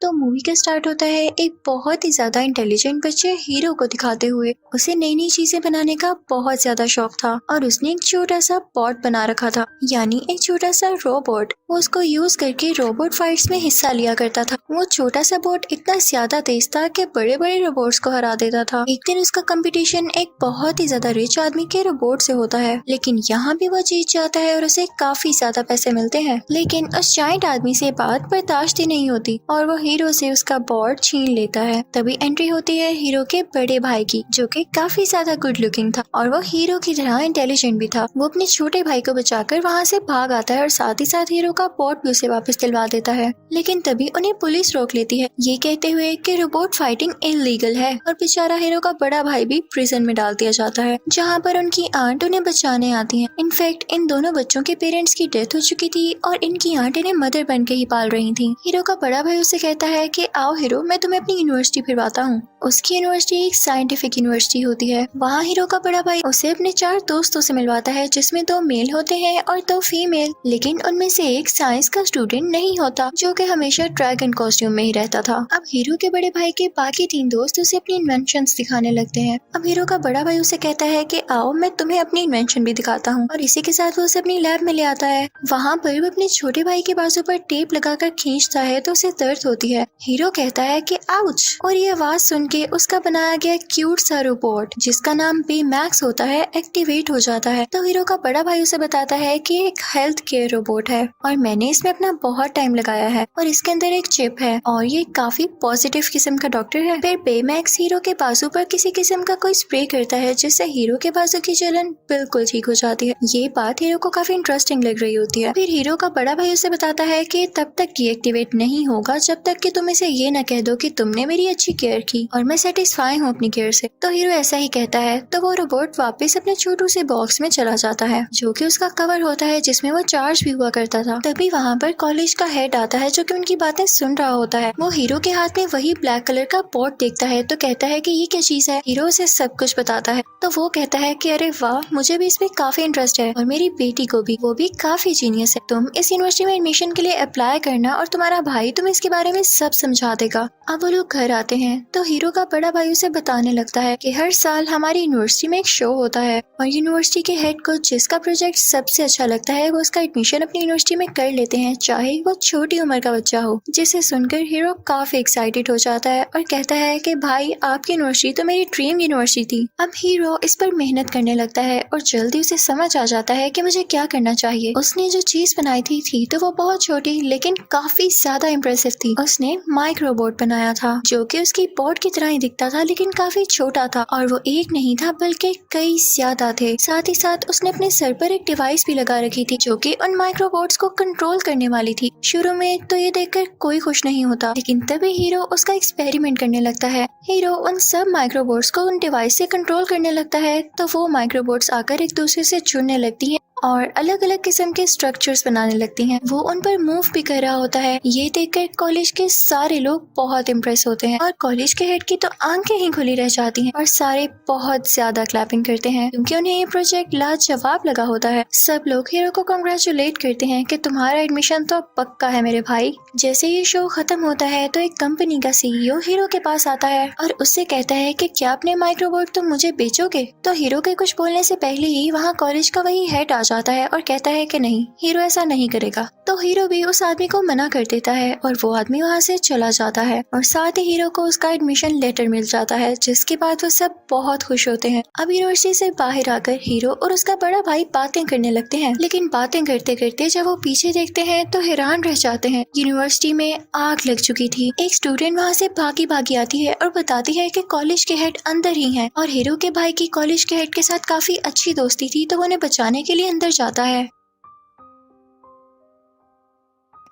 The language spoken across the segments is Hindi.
तो मूवी का स्टार्ट होता है एक बहुत ही ज्यादा इंटेलिजेंट बच्चे हीरो को दिखाते हुए। उसे नई नई चीजें बनाने का बहुत ज्यादा शौक था और उसने एक छोटा सा बॉट बना रखा था, यानी एक छोटा सा रोबोट। वो उसको यूज करके रोबोट फाइट्स में हिस्सा लिया करता था। वो छोटा सा बॉट इतना ज्यादा तेज था कि बड़े बड़े रोबोट्स को हरा देता था। एक दिन उसका कंपटीशन एक बहुत ही ज्यादा रिच आदमी के रोबोट से होता है, लेकिन यहाँ भी वो जीत जाता है और उसे काफी ज्यादा पैसे मिलते हैं। लेकिन उस जायंट आदमी से बात बर्दाश्त ही नहीं होती और वो हीरो से उसका बॉट छीन लेता है। तभी एंट्री होती है हीरो के बड़े भाई की, जो कि काफी ज्यादा गुड लुकिंग था और वो हीरो की तरह इंटेलिजेंट भी था। वो अपने छोटे भाई को बचाकर वहाँ से भाग आता है और साथ ही साथ हीरो का बॉट भी उसे वापस दिलवा देता है। लेकिन तभी उन्हें पुलिस रोक लेती है, ये कहते हुए कि रोबोट फाइटिंग इलीगल है और बेचारा हीरो का बड़ा भाई भी प्रिजन में डाल दिया जाता है, जहाँ पर उनकी आंट उन्हें बचाने आती है। इनफैक्ट इन दोनों बच्चों के पेरेंट्स की डेथ हो चुकी थी और इनकी आंट इन्हें मदर बन के ही पाल रही थी। हीरो का बड़ा भाई उसे कहता है कि आओ हीरो, मैं तुम्हें अपनी यूनिवर्सिटी फिरवाता हूँ। उसकी यूनिवर्सिटी एक साइंटिफिक यूनिवर्सिटी होती है। वहाँ हीरो का बड़ा भाई उसे अपने 4 दोस्तों से मिलवाता है, जिसमें 2 मेल होते हैं और 2 फीमेल। लेकिन उनमें से एक साइंस का स्टूडेंट नहीं होता, जो कि हमेशा ड्रैगन कॉस्ट्यूम में ही रहता था। अब हीरो के बड़े भाई के बाकी 3 दोस्त उसे अपनी इन्वेंशंस दिखाने लगते हैं। अब हीरो का बड़ा भाई उसे कहता है कि आओ मैं तुम्हें अपनी इन्वेंशन भी दिखाता हूँ, और इसी के साथ वो उसे अपनी लैब में ले आता है। वहाँ पर वो अपने छोटे भाई के बाजू पर टेप लगाकर खींचता है तो उसे दर्द होती है। हीरो कहता है कि आउच, और ये आवाज सुन के उसका बनाया गया क्यूट सा रोबोट, जिसका नाम बेमैक्स होता है, एक्टिवेट हो जाता है। तो हीरो का बड़ा भाई उसे बताता है कि एक हेल्थ केयर रोबोट है और मैंने इसमें अपना बहुत टाइम लगाया है और इसके अंदर एक चिप है और ये काफी पॉजिटिव किस्म का डॉक्टर है। फिर बेमैक्स हीरो के बाजू पर किसी किस्म का कोई स्प्रे करता है, जिससे हीरो के बाजू की जलन बिल्कुल ठीक हो जाती है। ये बात हीरो को काफी इंटरेस्टिंग लग रही होती है। फिर हीरो का बड़ा भाई उसे बताता है कि तब तक ये एक्टिवेट नहीं होगा जब तक कि तुम इसे ये न कह दो कि तुमने मेरी अच्छी केयर की और मैं सेटिस्फाई हूँ अपनी केयर से। तो हीरो ऐसा ही कहता है तो वो रोबोट वापस अपने छोटू से बॉक्स में चला जाता है, जो कि उसका कवर होता है जिसमें वो चार्ज भी हुआ करता था। तभी वहाँ पर कॉलेज का हेड आता है, जो कि उनकी बातें सुन रहा होता है। वो हीरो के हाथ में वही ब्लैक कलर का पॉट देखता है तो कहता है कि ये क्या चीज है। हीरो उसे सब कुछ बताता है तो वो कहता है कि अरे वाह, मुझे भी इसमें काफी इंटरेस्ट है और मेरी बेटी को भी, वो भी काफी जीनियस है। तुम इस यूनिवर्सिटी में एडमिशन के लिए अप्लाई करना और तुम्हारा भाई तुम्हें इसके बारे में सब समझा देगा। अब वो लोग घर आते हैं तो हीरो का बड़ा भाई उसे बताने लगता है कि हर साल हमारी यूनिवर्सिटी में एक शो होता है और यूनिवर्सिटी के हेड को जिसका प्रोजेक्ट सबसे अच्छा लगता है वो उसका एडमिशन अपनी यूनिवर्सिटी में कर लेते हैं, चाहे वो छोटी उम्र का बच्चा हो। जिसे सुनकर हीरो काफी एक्साइटेड हो जाता है और कहता है कि भाई आपकी यूनिवर्सिटी तो मेरी ड्रीम यूनिवर्सिटी थी। अब हीरो इस पर मेहनत करने लगता है और जल्दी उसे समझ आ जाता है कि मुझे क्या करना चाहिए। उसने जो चीज बनाई थी तो वो बहुत छोटी लेकिन काफी ज्यादा इम्प्रेसिव थी। उसने माइक्रोबोट बनाया था, जो कि उसकी बोट की तरह ही दिखता था लेकिन काफी छोटा था, और वो एक नहीं था बल्कि कई ज्यादा थे। साथ ही साथ उसने अपने सर पर एक डिवाइस भी लगा रखी थी, जो कि उन माइक्रोबोट्स को कंट्रोल करने वाली थी। शुरू में तो ये देखकर कोई खुश नहीं होता, लेकिन तभी हीरो उसका एक्सपेरिमेंट करने लगता है। हीरो उन सब माइक्रोबोट्स को उन डिवाइस से कंट्रोल करने लगता है तो वो माइक्रोबोट्स आकर एक दूसरे से जुड़ने लगती हैं और अलग अलग किस्म के स्ट्रक्चर्स बनाने लगती हैं। वो उन पर मूव भी कर रहा होता है। ये देखकर कॉलेज के सारे लोग बहुत इम्प्रेस होते हैं और कॉलेज के हेड की तो आंखें ही खुली रह जाती हैं और सारे बहुत ज्यादा क्लैपिंग करते हैं, क्योंकि उन्हें ये प्रोजेक्ट लाजवाब लगा होता है। सब लोग हीरो को कांग्रेचुलेट करते हैं कि तुम्हारा एडमिशन तो पक्का है मेरे भाई। जैसे ये शो खत्म होता है तो एक कंपनी का सीईओ हीरो के पास आता है और उससे कहता है कि क्या अपने माइक्रोबोट तुम मुझे बेचोगे। तो हीरो के कुछ बोलने से पहले ही वहाँ कॉलेज का वही हेड आ जाता है और कहता है कि नहीं, हीरो ऐसा नहीं करेगा। तो हीरो भी उस आदमी को मना कर देता है और वो आदमी वहाँ से चला जाता है और साथ ही हीरो को उसका एडमिशन लेटर मिल जाता है, जिसके बाद वो सब बहुत खुश होते हैं। अब यूनिवर्सिटी से बाहर आकर हीरो और उसका बड़ा भाई बातें करने लगते हैं, लेकिन बातें करते करते जब वो पीछे देखते हैं तो हैरान रह जाते हैं। यूनिवर्सिटी में आग लग चुकी थी। एक स्टूडेंट वहाँ से भागी भागी आती है और बताती है कि कॉलेज के हेड अंदर ही हैं और हीरो के भाई की कॉलेज के हेड के साथ काफी अच्छी दोस्ती थी, तो वो उन्हें बचाने के लिए अंदर जाता है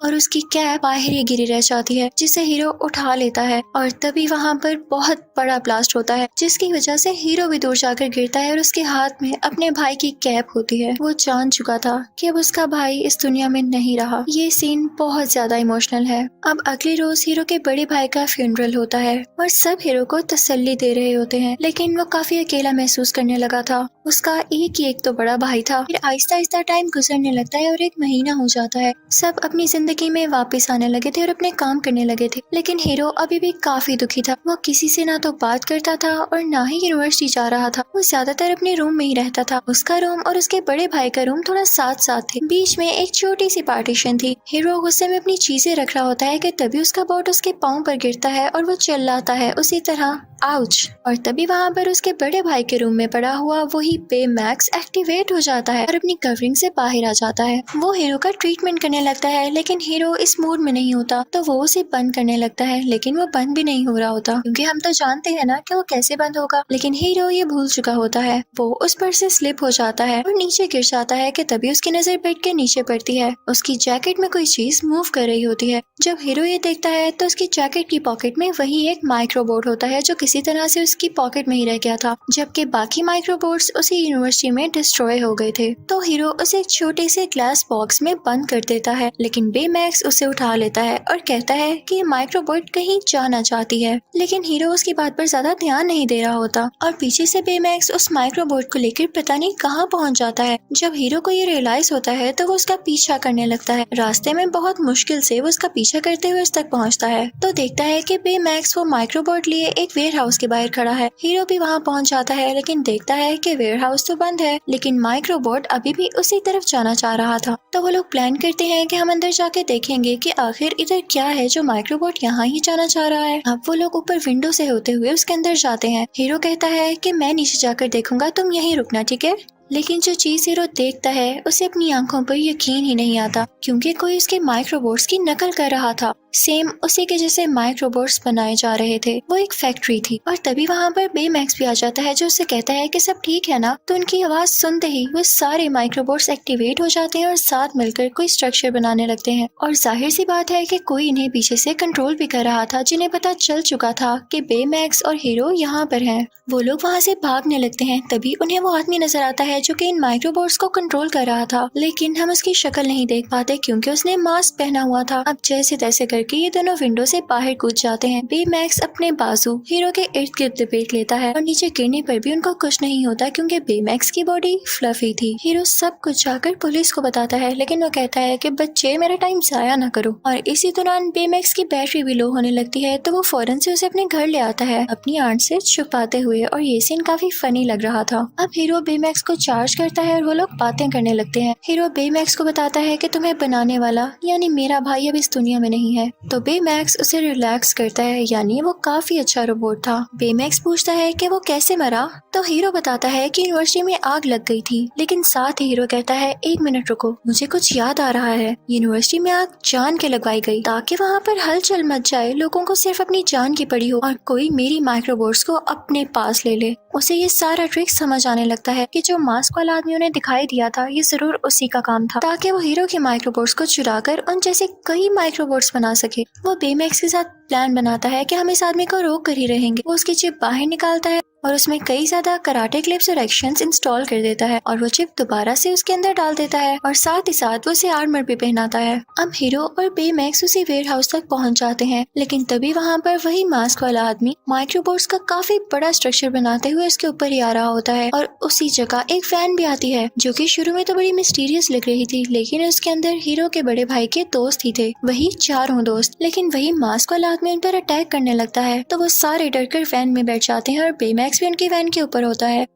और उसकी कैप बाहर ही गिरी रह जाती है, जिसे हीरो उठा लेता है और तभी वहाँ पर बहुत बड़ा ब्लास्ट होता है, जिसकी वजह से हीरो भी दूर जाकर गिरता है और उसके हाथ में अपने भाई की कैप होती है। वो जान चुका था कि अब उसका भाई इस दुनिया में नहीं रहा। ये सीन बहुत ज्यादा इमोशनल है। अब अगले रोज हीरो के बड़े भाई का फ्यूनरल होता है और सब हीरो को तसल्ली दे रहे होते हैं, लेकिन वो काफी अकेला महसूस करने लगा था। उसका एक ही एक तो बड़ा भाई था। फिर आहिस्ता आहिस्ता टाइम गुजरने लगता है और 1 महीना हो जाता है। सब अपनी जिंदगी में वापस आने लगे थे और अपने काम करने लगे थे, लेकिन हीरो अभी भी काफी दुखी था। वो किसी से ना तो बात करता था और ना ही यूनिवर्सिटी जा रहा था। वो ज्यादातर अपने रूम में ही रहता था। उसका रूम और उसके बड़े भाई का रूम थोड़ा साथ साथ थे। बीच में एक छोटी सी पार्टीशन थी। हीरो गुस्से में अपनी चीजें रख रहा होता है कि तभी उसका बोर्ड उसके पाँव पर गिरता है और वो चिल्लाता है उसी तरह आउच। और तभी वहाँ पर उसके बड़े भाई के रूम में पड़ा हुआ वही बेमैक्स एक्टिवेट हो जाता है और अपनी कवरिंग से बाहर आ जाता है। वो हीरो का ट्रीटमेंट करने लगता है, लेकिन हीरो इस मूड में नहीं होता, तो वो उसे बंद करने लगता है, लेकिन वो बंद भी नहीं हो रहा होता, क्योंकि हम तो जानते हैं ना कि वो कैसे बंद होगा। लेकिन हीरो ये भूल चुका होता है। वो उस पर से स्लिप हो जाता है और नीचे गिर जाता है कि तभी उसकी नजर बेड के नीचे पड़ती है। उसकी जैकेट में कोई चीज मूव कर रही होती है। जब हीरो ये देखता है तो उसकी जैकेट की पॉकेट में वही एक माइक्रोबोर्ड होता है जो किसी तरह से उसकी पॉकेट में ही रह गया था, जबकि बाकी माइक्रोबोर्ड्स उसी यूनिवर्सिटी में डिस्ट्रॉय हो गए थे। तो हीरो उसे एक छोटे से ग्लास बॉक्स में बंद कर देता है, लेकिन बेमैक्स उसे उठा लेता है और कहता है कि ये माइक्रोबोर्ड कहीं जाना चाहती है। लेकिन हीरो उसकी बात पर ज्यादा ध्यान नहीं दे रहा होता और पीछे से बेमैक्स उस माइक्रोबोर्ड को लेकर पता नहीं कहाँ पहुँच जाता है। जब हीरो को ये रियलाइज होता है तो वो उसका पीछा करने लगता है। रास्ते में बहुत मुश्किल से वो उसका पीछा करते हुए उस तक पहुँचता है तो देखता है कि बेमैक्स वो माइक्रोबोर्ड लिए एक वेयर हाउस के बाहर खड़ा है। हीरो भी वहाँ पहुँच जाता है, लेकिन देखता है कि वेयर हाउस तो बंद है, लेकिन माइक्रोबोट अभी भी उसी तरफ जाना चाह रहा था। तो वो लोग प्लान करते हैं कि हम अंदर जाके देखेंगे कि आखिर इधर क्या है जो माइक्रोबोट यहाँ ही जाना चाह रहा है। अब वो लोग ऊपर विंडो से होते हुए उसके अंदर जाते हैं। हीरो कहता है कि मैं नीचे जाकर देखूंगा, तुम यहीं रुकना, ठीक है। लेकिन जो चीज हीरो देखता है उसे अपनी आंखों पर यकीन ही नहीं आता, क्योंकि कोई उसके माइक्रोबोट्स की नकल कर रहा था। सेम उसी के जैसे माइक्रोबोट्स बनाए जा रहे थे। वो एक फैक्ट्री थी और तभी वहाँ पर बेमैक्स भी आ जाता है जो उससे कहता है कि सब ठीक है ना। तो उनकी आवाज सुनते ही वो सारे माइक्रोबोट्स एक्टिवेट हो जाते हैं और साथ मिलकर कोई स्ट्रक्चर बनाने लगते हैं। और जाहिर सी बात है कि कोई इन्हें पीछे से कंट्रोल भी कर रहा था, जिन्हें पता चल चुका था कि बेमैक्स और हीरो यहाँ पर हैं। वो लोग वहाँ से भागने लगते हैं। तभी उन्हें वो आदमी नजर आता है जो कि इन माइक्रोबोट्स को कंट्रोल कर रहा था, लेकिन हम उसकी शक्ल नहीं देख पाते क्योंकि उसने मास्क पहना हुआ था। अब जैसे तैसे करके ये दोनों विंडो से बाहर कूद जाते हैं। बेमैक्स अपने बाजू हीरो के इर्द गिर्द लपेट लेता है और नीचे गिरने पर भी उनको कुछ नहीं होता, क्योंकि बेमैक्स की बॉडी फ्लफी थी। हीरो सब कुछ जाकर पुलिस को बताता है, लेकिन वो कहता है कि बच्चे मेरा टाइम जाया ना करो। और इसी दौरान बेमैक्स की बैटरी भी लो होने लगती है, तो वो फौरन से उसे अपने घर ले आता है अपनी आंट से छुपाते हुए, और ये सीन काफी फनी लग रहा था। अब हीरो बेमैक्स को चार्ज करता है और वो लोग बातें करने लगते हैं। हीरो बेमैक्स को बताता है कि तुम्हें बनाने वाला यानी मेरा भाई अब इस दुनिया में नहीं है। तो बेमैक्स उसे रिलैक्स करता है, यानी वो काफी अच्छा रोबोट था। बेमैक्स पूछता है कि वो कैसे मरा, तो हीरो बताता है कि यूनिवर्सिटी में आग लग गई थी। लेकिन साथ ही हीरो कहता है 1 मिनट रुको, मुझे कुछ याद आ रहा है। यूनिवर्सिटी में आग जान के लगवाई गई ताकि वहाँ पर हलचल मच जाए, लोगों को सिर्फ अपनी जान की पड़ी हो और कोई मेरी माइक्रोबोट्स को अपने पास ले ले। उसे ये सारा ट्रिक समझ आने लगता है कि जो मास्क वाला आदमी उन्हें दिखाई दिया था ये जरूर उसी का काम था, ताकि वो हीरो के माइक्रोबोट्स को चुराकर उन जैसे कई माइक्रोबोट्स बना सके। वो बेमैक्स के साथ प्लान बनाता है कि हम इस आदमी को रोक कर ही रहेंगे। वो उसकी चिप बाहर निकालता है और उसमें कई ज्यादा कराटे क्लिप्स और एक्शंस इंस्टॉल कर देता है और वो चिप दोबारा से उसके अंदर डाल देता है और साथ ही साथ वो उसे आर्मर भी पहनाता है। अब हीरो और बेमैक्स उसी वेयर हाउस तक पहुंच जाते हैं, लेकिन तभी वहां पर वही मास्क वाला आदमी माइक्रोबोट्स का काफी बड़ा स्ट्रक्चर बनाते हुए उसके ऊपर ही आ रहा होता है। और उसी जगह एक फैन भी आती है जो कि शुरू में तो बड़ी मिस्टीरियस लग रही थी, लेकिन उसके अंदर हीरो के बड़े भाई के दोस्त ही थे, वही चारों दोस्त। लेकिन वही मास्क वाला आदमी उन पर अटैक करने लगता है, तो वो सारे डरकर फैन में बैठ जाते हैं और बेमैक्स भी उनकी वैन के ऊपर होता है।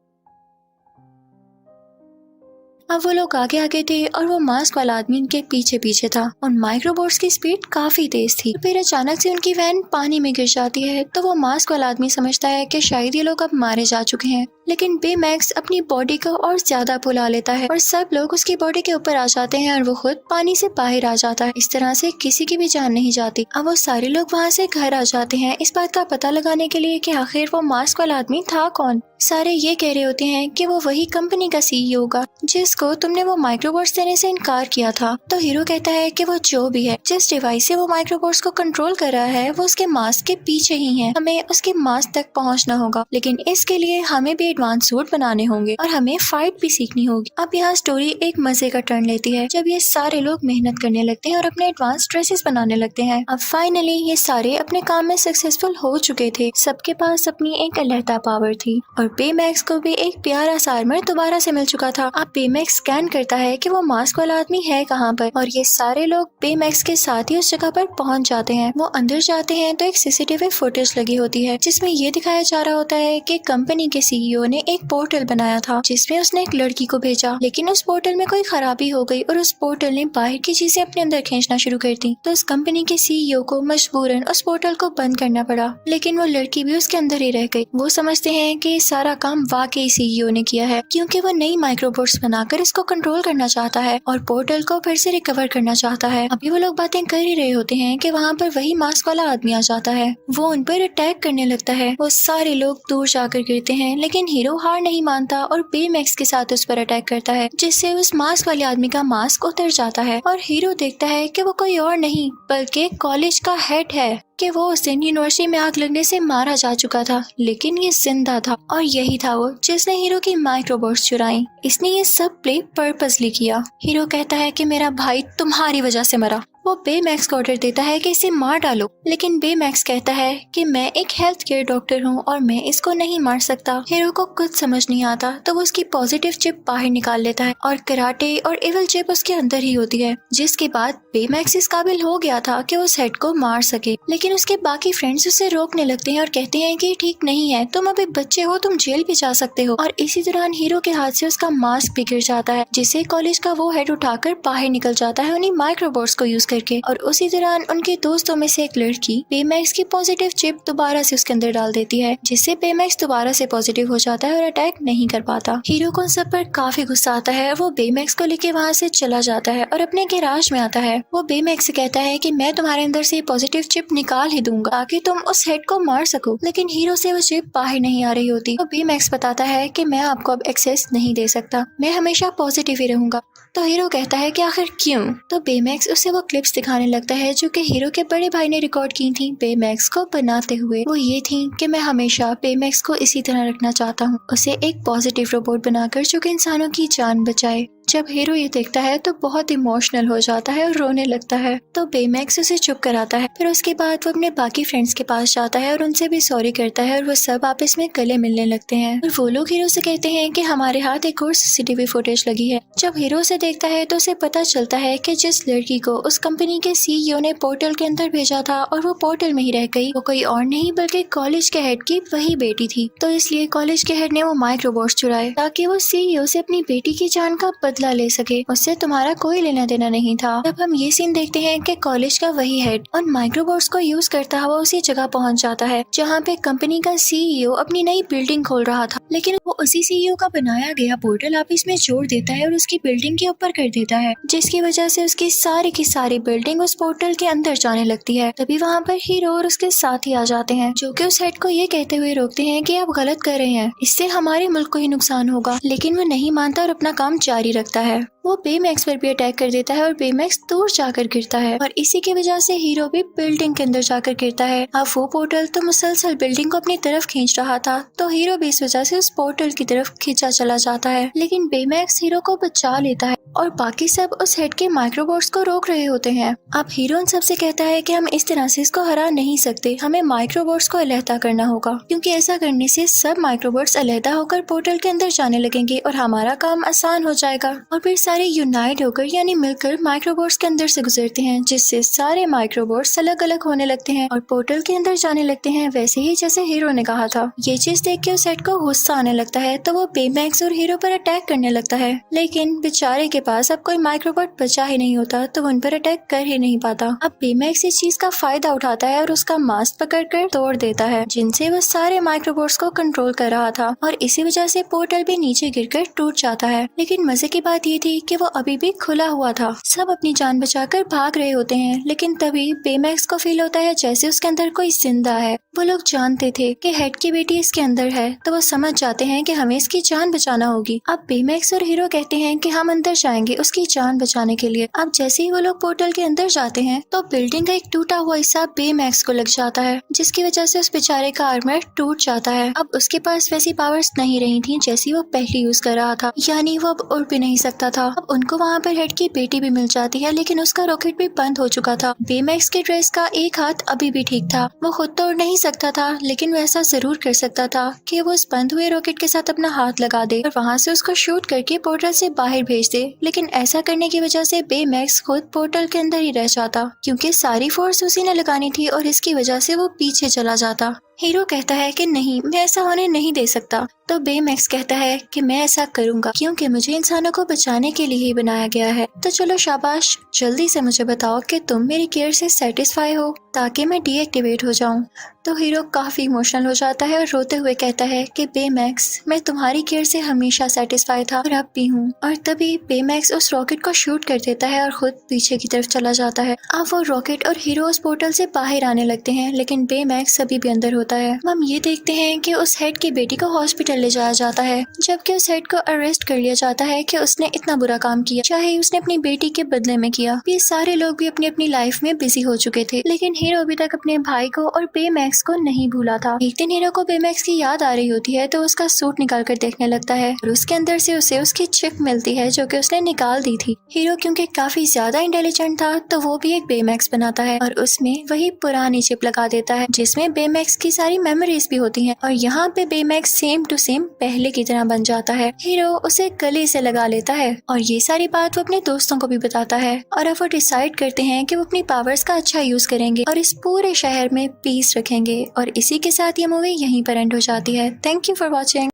अब वो लोग आगे आगे थे और वो मास्क वाला आदमी उनके पीछे पीछे था। उन माइक्रोबोट्स की स्पीड काफी तेज थी। फिर अचानक से उनकी वैन पानी में गिर जाती है, तो वो मास्क वाला आदमी समझता है कि शायद ये लोग अब मारे जा चुके हैं। लेकिन बेमैक्स अपनी बॉडी को और ज्यादा फुला लेता है और सब लोग उसकी बॉडी के ऊपर आ जाते हैं और वो खुद पानी से बाहर आ जाता है। इस तरह से किसी की भी जान नहीं जाती। अब वो सारे लोग वहाँ से घर आ जाते हैं इस बात का पता लगाने के लिए कि आखिर वो मास्क वाला आदमी था कौन। सारे ये कह रहे होते हैं कि वो वही कंपनी का सीईओ होगा जिसको तुमने वो माइक्रोबोट्स देने से इनकार किया था। तो हीरो कहता है कि वो जो भी है, जिस डिवाइस से वो माइक्रोबोट्स को कंट्रोल कर रहा है, वो उसके मास्क के पीछे ही है। हमें उसके मास्क तक पहुंचना होगा, लेकिन इसके लिए हमें भी एडवांस सूट बनाने होंगे और हमें फाइट भी सीखनी होगी। अब यहाँ स्टोरी एक मजे का टर्न लेती है जब ये सारे लोग मेहनत करने लगते हैं और अपने एडवांस ड्रेसेस बनाने लगते हैं। अब फाइनली ये सारे अपने काम में सक्सेसफुल हो चुके थे। सबके पास अपनी एक अलहदा पावर थी और और बेमैक्स को भी एक प्यारा सा आर्मर दोबारा से मिल चुका था। अब बेमैक्स स्कैन करता है कि वो मास्क वाला आदमी है कहाँ पर, और ये सारे लोग बेमैक्स के साथ ही उस जगह पर पहुंच जाते हैं। वो अंदर जाते हैं तो एक सीसीटीवी फुटेज लगी होती है जिसमें ये दिखाया जा रहा होता है कि कंपनी के सीईओ ने एक पोर्टल बनाया था जिसमें उसने एक लड़की को भेजा, लेकिन उस पोर्टल में कोई खराबी हो गई और उस पोर्टल ने बाहर की चीजें अपने अंदर खींचना शुरू कर दी। तो उस कंपनी के सीईओ को मजबूरन उस पोर्टल को बंद करना पड़ा, लेकिन वो लड़की भी उसके अंदर ही रह गई। वो समझते हैं कि ये सारा काम वाकई सीईओ ने किया है क्योंकि वो नई माइक्रोबोट्स बनाकर इसको कंट्रोल करना चाहता है और पोर्टल को फिर से रिकवर करना चाहता है। अभी वो लोग बातें कर ही रहे होते हैं कि वहाँ पर वही मास्क वाला आदमी आ जाता है। वो उन पर अटैक करने लगता है। वो सारे लोग दूर जाकर गिरते हैं, लेकिन हीरो हार नहीं मानता और बेमैक्स के साथ उस पर अटैक करता है, जिससे उस मास्क वाले आदमी का मास्क उतर जाता है और हीरो देखता है कि वो कोई और नहीं बल्कि कॉलेज का हेड है कि वो उस दिन यूनिवर्सिटी में आग लगने से मारा जा चुका था, लेकिन ये जिंदा था और यही था वो जिसने हीरो की माइक्रोबोट्स चुराई। इसने ये सब प्ले पर्पसली किया। हीरो कहता है कि मेरा भाई तुम्हारी वजह से मरा। वो बेमैक्स को ऑर्डर देता है कि इसे मार डालो, लेकिन बेमैक्स कहता है कि मैं एक हेल्थ केयर डॉक्टर हूँ और मैं इसको नहीं मार सकता। हीरो को कुछ समझ नहीं आता तो वो उसकी पॉजिटिव चिप बाहर निकाल लेता है और कराटे और एविल चिप उसके अंदर ही होती है, जिसके बाद बेमैक्स इस काबिल हो गया था कि उस हेड को मार सके। लेकिन उसके बाकी फ्रेंड्स उसे रोकने लगते हैं और कहते हैं कि ठीक नहीं है, तुम अभी बच्चे हो, तुम जेल भी जा सकते हो। और इसी दौरान हीरो के हाथ से उसका मास्क भी गिर जाता है, जिसे कॉलेज का वो हेड उठाकर बाहर निकल जाता है उन्हीं माइक्रोबोट्स को यूज करके। और उसी दौरान उनके दोस्तों में से एक लड़की बेमैक्स की पॉजिटिव चिप दोबारा से उसके अंदर डाल देती है, जिससे बेमैक्स दोबारा से पॉजिटिव हो जाता है और अटैक नहीं कर पाता। हीरो को उन सब पर काफी गुस्सा आता है। वो बेमैक्स को लेके वहाँ से चला जाता है और अपने गैराज में आता है। वो बेमैक्स से कहता है कि मैं तुम्हारे अंदर से पॉजिटिव चिप निकाल ही दूंगा ताकि तुम उस हेड को मार सको, लेकिन हीरो से वो चिप बाहर नहीं आ रही होती। तो बेमैक्स बताता है कि मैं आपको अब एक्सेस नहीं दे सकता, मैं हमेशा पॉजिटिव ही रहूंगा। तो हीरो कहता है कि आखिर क्यों? तो बेमैक्स उसे वो क्लिप्स दिखाने लगता है जो कि हीरो के बड़े भाई ने रिकॉर्ड की थी बेमैक्स को बनाते हुए। वो ये थी कि मैं हमेशा बेमैक्स को इसी तरह रखना चाहता हूँ, उसे एक पॉजिटिव रोबोट बनाकर जो कि इंसानों की जान बचाए। जब हीरो ये देखता है तो बहुत इमोशनल हो जाता है और रोने लगता है। तो बेमैक्स उसे चुप कराता है। फिर उसके बाद वो अपने बाकी फ्रेंड्स के पास जाता है और उनसे भी सॉरी करता है और वो सब आपस में गले मिलने लगते हैं। और वो लोग हीरो से कहते हैं कि हमारे हाथ एक और सीसीटीवी फुटेज लगी है। जब हीरो उसे देखता है तो उसे पता चलता है कि जिस लड़की को उस कंपनी के सीईओ ने पोर्टल के अंदर भेजा था और वो पोर्टल में ही रह गई, वो कोई और नहीं बल्कि कॉलेज के हेड की वही बेटी थी। तो इसलिए कॉलेज के हेड ने वो माइक्रोबोट्स चुराए ताकि वो सीईओ से अपनी बेटी की जान का बदला ले सके। उससे तुम्हारा कोई लेना देना नहीं था। तब हम ये सीन देखते हैं कि कॉलेज का वही हेड उन माइक्रोबोट्स को यूज करता हुआ उसी जगह पहुंच जाता है जहाँ पे कंपनी का सीईओ अपनी नई बिल्डिंग खोल रहा था, लेकिन वो उसी सीईओ का बनाया गया पोर्टल ऑफिस में जोड़ देता है और उसकी बिल्डिंग के ऊपर कर देता है, जिसकी वजह से उसकी सारी की सारी बिल्डिंग उस पोर्टल के अंदर जाने लगती है। तभी वहाँ पर हीरो और उसके साथी आ जाते हैं जो कि उस हेड को ये कहते हुए रोकते हैं कि आप गलत कर रहे हैं, इससे हमारे मुल्क को ही नुकसान होगा। लेकिन वो नहीं मानता और अपना काम जारी रखता है। वो बेमैक्स पर भी अटैक कर देता है और बेमैक्स दूर जाकर गिरता है और इसी की वजह से हीरो भी बिल्डिंग के अंदर जाकर गिरता है। अब वो पोर्टल तो मुसलसल बिल्डिंग को अपनी तरफ खींच रहा था, तो हीरो भी इस वजह से उस पोर्टल की तरफ खींचा चला जाता है, लेकिन बेमैक्स हीरो को बचा लेता है और बाकी सब उस हेड के माइक्रोबोट्स को रोक रहे होते हैं। अब हीरो उन सबसे कहता है कि हम इस तरह से इसको हरा नहीं सकते, हमें माइक्रोबोट्स को अलहदा करना होगा, क्योंकि ऐसा करने से सब माइक्रोबोट्स अलहदा होकर पोर्टल के अंदर जाने लगेंगे और हमारा काम आसान हो जाएगा। और फिर सारे यूनाइट होकर यानी मिलकर माइक्रोबोट्स के अंदर से गुजरते हैं, जिससे सारे माइक्रोबोट्स अलग अलग होने लगते हैं और पोर्टल के अंदर जाने लगते हैं, वैसे ही जैसे हीरो ने कहा था। ये चीज देख के उस हेड को गुस्सा आने लगता है, तो वो बेमैक्स और हीरो पर अटैक करने लगता है, लेकिन बेचारे के पास अब कोई माइक्रोबोट बचा ही नहीं होता, तो वो उन पर अटैक कर ही नहीं पाता। अब बेमैक्स इस चीज का फायदा उठाता है और उसका मास्क पकड़कर तोड़ देता है, जिनसे वो सारे माइक्रोबोट्स को कंट्रोल कर रहा था और इसी वजह से पोर्टल भी नीचे गिरकर टूट जाता है। लेकिन मजे की बात ये थी कि वो अभी भी खुला हुआ था। सब अपनी जान बचाकर भाग रहे होते हैं, लेकिन तभी बेमैक्स को फील होता है जैसे उसके अंदर कोई जिंदा है। वो लोग जानते थे कि हेड की बेटी इसके अंदर है, तो वो समझ जाते हैं कि हमें इसकी जान बचाना होगी। अब बेमैक्स और हीरो कहते हैं कि हम अंदर जाएंगे उसकी जान बचाने के लिए। अब जैसे ही वो लोग पोर्टल के अंदर जाते हैं तो बिल्डिंग का एक टूटा हुआ हिस्सा बेमैक्स को लग जाता है, जिसकी वजह से उस बेचारे का आर्मर टूट जाता है। अब उसके पास वैसी पावर्स नहीं रही थी जैसी वो पहले यूज कर रहा था, यानी वो अब उड़ भी नहीं सकता था। अब उनको वहाँ पर हेड की बेटी भी मिल जाती है, लेकिन उसका रॉकेट भी बंद हो चुका था। बेमैक्स के ड्रेस का एक हाथ अभी भी ठीक था, वो खुद तो उड़ नहीं सकता था, लेकिन वो ऐसा जरूर कर सकता था कि वो उस बंद हुए में रॉकेट के साथ अपना हाथ लगा दे और वहाँ से उसको शूट करके पोर्टल से बाहर भेज दे। लेकिन ऐसा करने की वजह से बेमैक्स खुद पोर्टल के अंदर ही रह जाता क्योंकि सारी फोर्स उसी ने लगानी थी और इसकी वजह से वो पीछे चला जाता। हीरो कहता है कि नहीं, मैं ऐसा होने नहीं दे सकता। तो बेमैक्स कहता है कि मैं ऐसा करूंगा क्योंकि मुझे इंसानों को बचाने के लिए ही बनाया गया है। तो चलो शाबाश, जल्दी से मुझे बताओ कि तुम मेरी केयर से सेटिस्फाई हो ताकि मैं डीएक्टिवेट हो जाऊं। तो हीरो काफी इमोशनल हो जाता है और रोते हुए कहता है कि बेमैक्स, मैं तुम्हारी केयर से हमेशा सेटिस्फाई था और अब भी हूँ। और तभी बेमैक्स उस रॉकेट को शूट कर देता है और खुद पीछे की तरफ चला जाता है। अब वो रॉकेट और हीरो उस पोर्टल से बाहर आने लगते हैं, लेकिन बेमैक्स अभी भी अंदर होता है। हम ये देखते हैं कि उस हेड की बेटी को हॉस्पिटल ले जाया जाता है, जबकि उस हेड को अरेस्ट कर लिया जाता है कि उसने इतना बुरा काम किया, चाहे उसने अपनी बेटी के बदले में किया। ये सारे लोग भी अपनी अपनी लाइफ में बिजी हो चुके थे, लेकिन हीरो अभी तक अपने भाई को और बेमैक्स को नहीं भूला था। एक दिन हीरो को बेमैक्स की याद आ रही होती है तो उसका सूट निकाल कर देखने लगता है और उसके अंदर से उसे उसकी चिप मिलती है जो कि उसने निकाल दी थी। हीरो क्योंकि काफी ज्यादा इंटेलिजेंट था तो वो भी एक बेमैक्स बनाता है और उसमें वही पुरानी चिप लगा देता है जिसमें बेमैक्स की सारी मेमोरीज भी होती हैं। और यहाँ पे बेमैक्स सेम टू सेम पहले की तरह बन जाता है। हीरो उसे गले से लगा लेता है और ये सारी बात वो अपने दोस्तों को भी बताता है और अब वो डिसाइड करते हैं कि वो अपनी पावर्स का अच्छा यूज करेंगे और इस पूरे शहर में पीस रखेंगे। और इसी के साथ ये मूवी यहीं पर एंड हो जाती है। Thank you for watching.